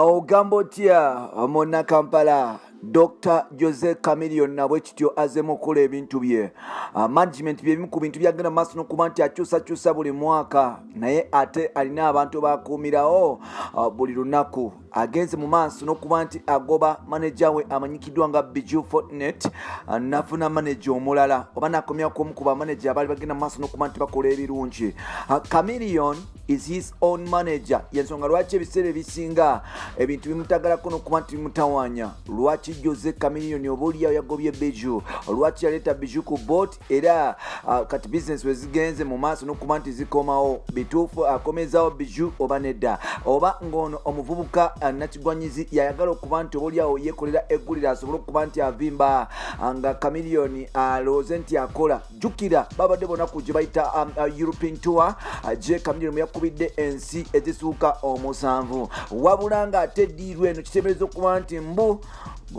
Ogambotya Mona Kampala Dr. Jose Chameleone nabwe kityo Azeemu okukola ebintu bye. Management bye bimu ku bintu byagenda maaso n'okuba nti akyusa buli mwaka naye ate alina abantu bakuumirawo buli lunaku. Agenze mu maaso n'okuba nti agoba manejjawe amanyikiddwa nga Biju Fortnet nafuna manager omulala oba nakomya kw'omu ku bamaneja abaali bagenda maaso n'okuba nti bakola ebirungi. Chameleone is his own manager. Yensonga lwaki ebiseera ebisinga ebintu bimutagalako n'okuba nti bimutawaanya. Lwaki Jose Chameleone obuulyawo yagobye Biju, lwaki yaleeta Biju ku boat era kati business we zigenze mu maaso n'okuba nti zikomawo bituufu akomezawo Biju oba nedda, oba ng'ono omuvubuka nakigwanyizi yayagala okuba nti obuulyawo yeekolera eggulire asobole okuba nti avimba nga Chameleone alowooze nti akola. Jjukira babadde bonaku gye bayita European tour, gye Chameleone yakubidde ensi ezisuuka 7 wabula nga ate eddiirwa eno kiteebereza okuba nti mbu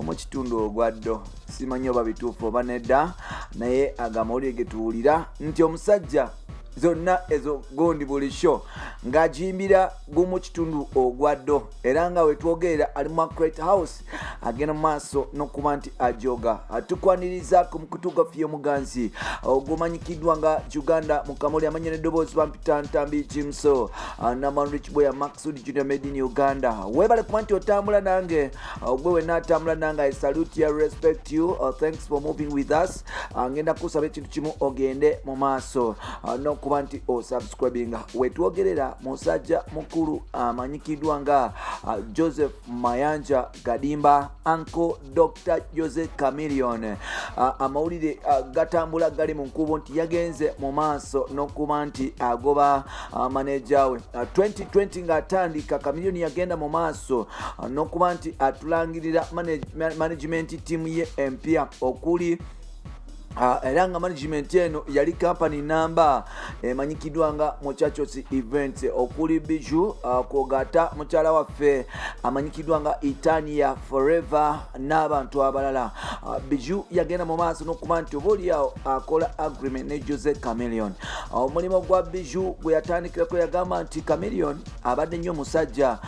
mu kitundu ogwaddo simanyi oba bituufu oba nedda, naye amawulire ge tuwulira nti omusajja zonna ezo gondi buli sho ng'ajimbira gumu kitundu ogwaddo era nga wetwogerera ali mu Crate House agenda maaso n'okuba nti ajoga. Tukwaniriza ku mukutu fye omuganzi ogumanyikiddwa nga Uganda Mukamooli amanya n'eddoboozi bampita Ntambi Jimso Namanrich Bwe Maxud Junior made in Uganda. Webale kuba nti otambula nange gwe wenna atambula nange. I salute you, respect you, thanks for moving with us. Ngenda kusaba ekintu kimu ogende mu maaso kuba nti subscribing. Wetwogerera musajja mukulu amanyikiddwa nga Joseph Mayanja Gadimba, Uncle Dr. Jose Chameleone. Amawulire gatambula gali mu nkubo nti yagenze mu maaso n'okuba nti agoba manejjawe. 2020 ng'atandika Chameleone yagenda mu maaso n'okuba nti atulangirira management team ye empya okuli era nga management eno yali company number emanyikiddwa nga Muchachos Events okuli Biju kogata mukyala waffe amanyikiddwa nga Itania Forever n'abantu abalala. Biju yagenda mu maaso n'okuba nti obuulyawo akola agreement ne Jose Chameleone. Omulimu gwa Biju gwe yatandikirako yagamba nti Chameleone abadde nnyo musajja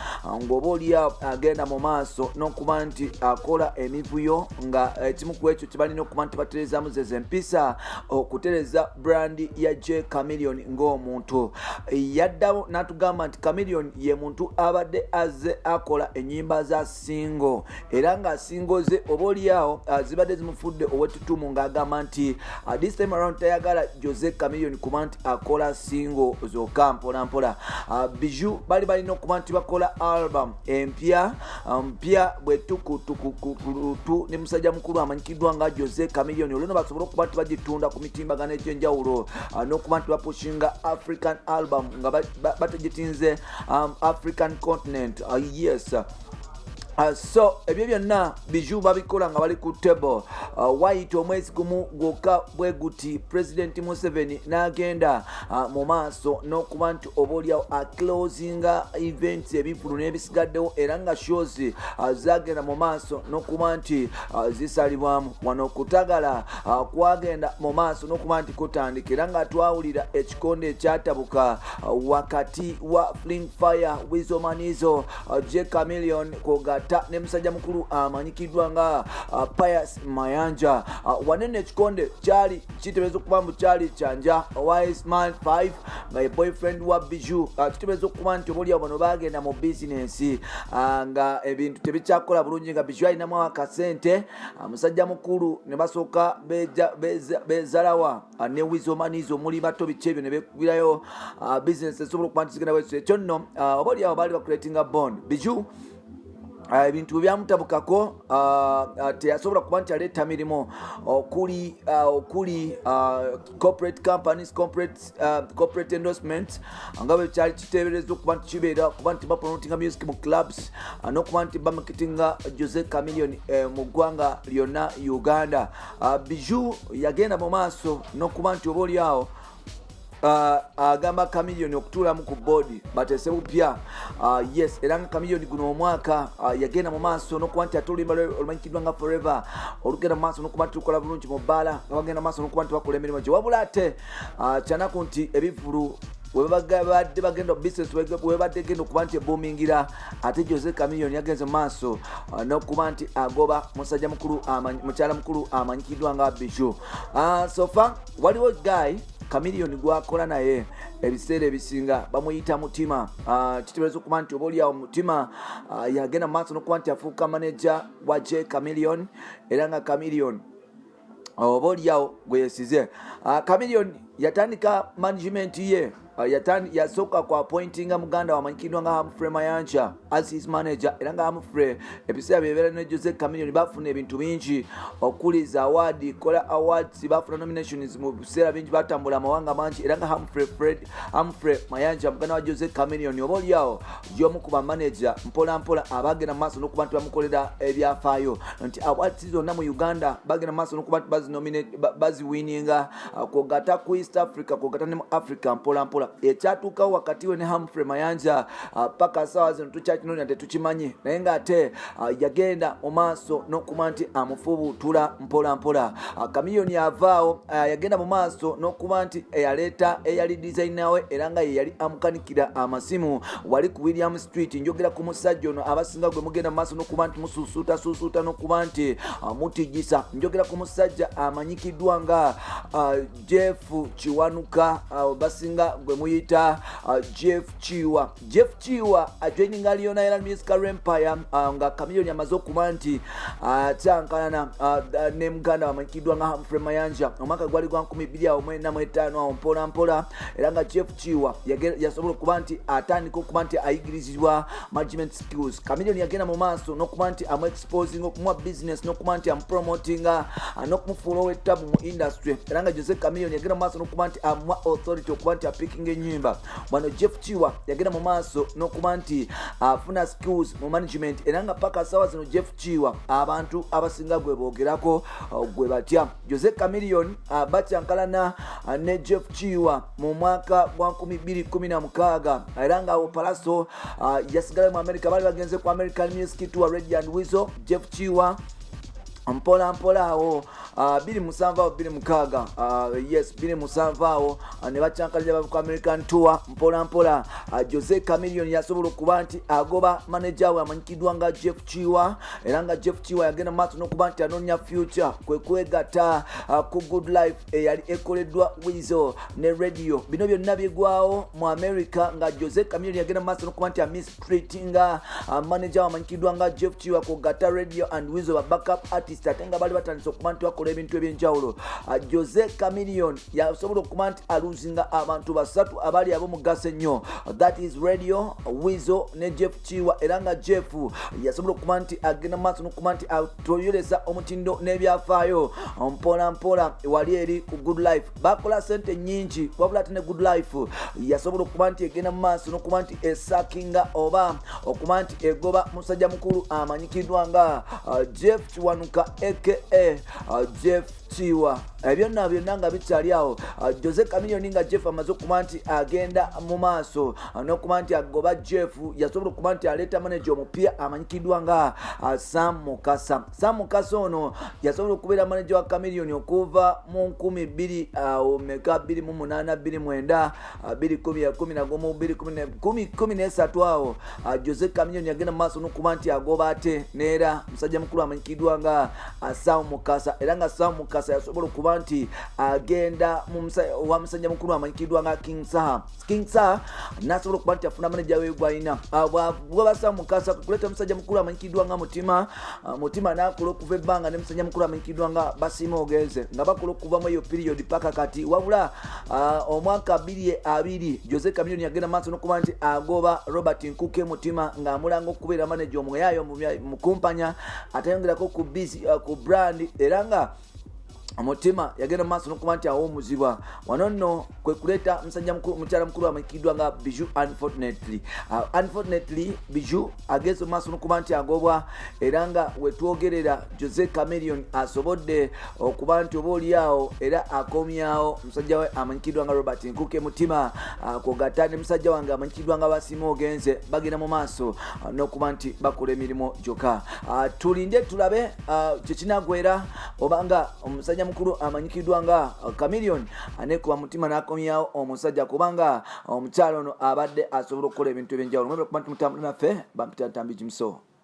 ng'obuulyawo agenda mu maaso n'okuba nti akola emivuyo nga ekimu ku ekyo kibalina okuba nti baterezaamu empisa okutereza brand ya J Chameleone ng'omuntu. Yaddawo n'atugamba nti Chameleone ye muntu abadde azze akola ennyimba za single era nga single ze obuulyawo zibadde zimufudde ow'ettutumu ng'agamba nti this time around tayagala Jose Chameleone kuba nti akola single zokka mpolampola. Biju bali balina okuba nti bakola album empya bwe tukutukutu ne musajja mukulu amanyikiddwa nga Jose Chameleone olweno basobola okuba nti bagitunda ku mitimbagano egy'enjawulo n'okuba nti bapushinga African album nga bategitinze African continent. Yes. So ebyo byonna Biju babikola nga bali ku table. Wayita omwezi gumu gwokka bwe guti President Museveni n'agenda mu maaso n'okuba nti obuulyawo aclosinga events ebivulu n'ebisigaddewo era nga shows zagenda mu maaso n'okuba nti zisalibwamu. Wano okutagala kwagenda mu maaso n'okuba nti kutandika era nga twawulira ekikonde ekyatabuka wakati wa Fling Fire Wizomanizo J Chameleone kogata ne musajja mukulu amanyikiddwa nga Pius Mayanja. Wanene ekikonde kyali kitebeeza okuba mbu kyali kyanja Wise Man 5 nga ye boyfriend wa Biju. Kitebeeza okuba nti obuulyawo bano bagenda mu business nga ebintu tebikyakola bulungi nga Biju alinamu akasente. Musajja mukulu ne basooka bezalawa ne Wizomanizo muli bato biki ebyo ne bekubirayo business esobola okuba nti zigenda bweso. Ekyo nno obuulyawo baali bakuletinga bond. Biju ebintu byamutabukako teyasobola kuba nti aleeta mirimu okuli corporate companies, corporate endorsement nga bwe kyali kiteebereza okuba nti kibeera kuba nti bapromotinga music mu clubs n'okuba nti bamarketinga Jose Chameleone mu ggwanga lyonna Uganda. Biju yagenda mu maaso n'okuba nti obuulyawo agamba Chameleone okutuulamu ku board batese bupya. Yes, era nga Chameleone guno omwaka yagenda mu maaso n'okuba nti atulimba olumanyikiddwa nga Forever olugenda mu maaso n'okuba nti lukola bulungi mu bbaala nga bagenda mu maaso n'okuba nti bakola emirimu gye wabula ate kyanaku nti ebivulu webadde bagenda business webadde genda okuba nti eboomingira ate Jose Chameleone yagenze mu maaso n'okuba nti agoba mukyala mukulu amanyikiddwa nga Bijou. Sofa waliwo guy Chameleone gwakola naye ebiseera ebisinga bamuyita Mutima. Kitegeeza okuba nti obaoliawo Mutima yagenda mu maaso n'okuba nti afuuka manager wa Chameleone era nga Chameleone obaoliawo gwe yesize. Chameleone yatandika management ye yasooka ku appointinga muganda wamanyikiddwa nga Humphrey Mayanja as his manager era nga Humphrey ebiseera byebeera ne Jose Chameleone bafuna ebintu bingi okuliza award kola awards bafuna nominations mu biseera bingi batambula amawanga mangi era nga Humphrey Mayanja muganda wa Jose Chameleone obaoliawo y'omu ku bamanager mpola mpola abagenda mu maaso n'okuba nti bamukolera ebyafaayo nti awards zonna mu Uganda bagenda mu maaso n'okuba nti baziwininga kwogata ku East Africa kwogata ne mu Africa mpola mpola. Ekyatuukawo wakati we ne Humphrey Mayanja paka sawa zino tukyakinoonya tetukimanyi naye ng'ate yagenda mu maaso n'okuba nti amufubuutula mpola mpola. Chameleone yavaawo yagenda mu maaso n'okuba nti eyaleeta eyali designer we era nga ye yali amukanikira amasimu wali ku William Street. Njogera ku musajja ono abasinga gwe mugenda mu maaso n'okuba nti musuusuuta n'okuba nti mutijisa. Njogera ku musajja amanyikiddwa nga Jeff Kiwanuka basinga gwe muyita Jeff Chiwa ajoininga Lionel Musical Empire nga Chameleone amaze okuba nti kyankalana ne muganda wamanyikiddwa nga Humphrey Mayanja omwaka gwali gwa 2045 awo mpola mpola era nga Jeff Chiwa yasobola okuba nti atandika okuba nti ayigirizibwa management skills. Chameleone yagenda mu maaso n'okuba nti exposing okumuwa business n'okuba nti promotinga n'okumufuula ow'ettabu mu industry era nga Jose Chameleone yagenda mu maaso n'okuba nti amuwa authority okuba nti apicking enyimba. Wano Jeff Chiwa yagenda mu maaso n'okuba nti afuna skills mu management era nga paka sawa zino Jeff Chiwa abantu abasinga gwe boogerako gwe batya. Jose Chameleone bakyankalana ne Jeff Chiwa mu mwaka gwa 2016 era nga Palaso yasigala mu America bali bagenze ku American Music Tour Radio and Whistle. Jeff Chiwa mpola mpola awo 2016 yes 2017 ne bacyankalira bava ku American Tour mpola mpola. Jose Chameleone yasobola okuba nti agoba manager we amanyikiddwa nga Jeff Chiwa era nga Jeff Chiwa yagenda maaso n'okuba nti anoonya future kwe kwegatta ku Good Life eyali ekoleddwa Weasel ne radio. Bino byonna bigwawo mu America nga Jose Chameleone yagenda maaso n'okuba nti administratinga manager we amanyikiddwa nga Jeff Chiwa ku Gata Radio and Weasel ba backup artist ate nga bali batandise okuba nti bakola ebintu ebyenjawulo. Jose Chameleone yasobola okuba nti aluzinga abantu basatu abali ab'omugaso ennyo, that is radio, Weasel ne Jeff Chiwa era nga Jeff yasobola okuba nti agenda maaso n'okuba nti atoyoleza omutindo n'ebyafaayo mpola mpola wali eri ku Good Life. Bakola sente nnyingi wabula ate ne Good Life yasobola okuba nti egenda mu maaso n'okuba nti esakinga oba okuba nti egoba musajja mukulu amanyikiddwa nga Jeff Kiwanuka aka Jeff Chiwa. Byonna nga bikyali awo. Jose Chameleone nga Jeff amaze okuba nti agenda mu maaso n'okuba nti agoba Jeff yasobola okuba nti aleeta manager omupya amanyikiddwa nga Sam Mukasa. Sam Mukasa ono yasobola okubeera manager wa Chameleone okuva mu 2013 awo. Jose Chameleone yagenda mu maaso n'okuba nti agoba ate neera musajja mukulu amanyikiddwa nga Sam Mukasa era nga Sam Mukasa yasobola okuba nti agenda wa musajja mukulu amanyikiddwa nga King Saha nasobola okuba nti afuna manager we gwalina bwaba Sam Mukasa kuleeta musajja mukulu amanyikiddwa nga Mutima nakola okuva ebbanga ne musajja mukulu amanyikiddwa nga Basiima Ogenze nga bakola okuva mu eyo period paka kati wabula omwaka 2020 Jose Chameleone yagenda maaso n'okuba nti agoba Robert Nkuke Mutima ng'amulanga okubeera manager omweyayo mu kumpanya atayongerako ku brand era nga Mutima yagenda maaso n'okuba nti awummuzibwa. Wano nno kwe kuleeta mukyala mukulu amanyikiddwa nga Bijou. Unfortunately Bijou ageze maaso n'okuba nti agobwa era nga wetwogerera Jose Chameleone asobodde okuba nti oba oliawo era akomyawo musajja we amanyikiddwa nga Robert Nkuke Mutima kwogata ne musajja wange amanyikiddwa nga Basiima Ogenze bagenda mu maaso n'okuba nti bakola emirimu gyokka. Tulinde tulabe kyekinagwera obanga omusajja mukulu amanyikiddwa nga Chameleone anekuba mutima n'akomyawo omusajja kubanga omukyalo ono abadde asobola okukola ebintu ebyenjawulo. Mwebale kuba nti mutambula naffe bampita Ntambi Jimso.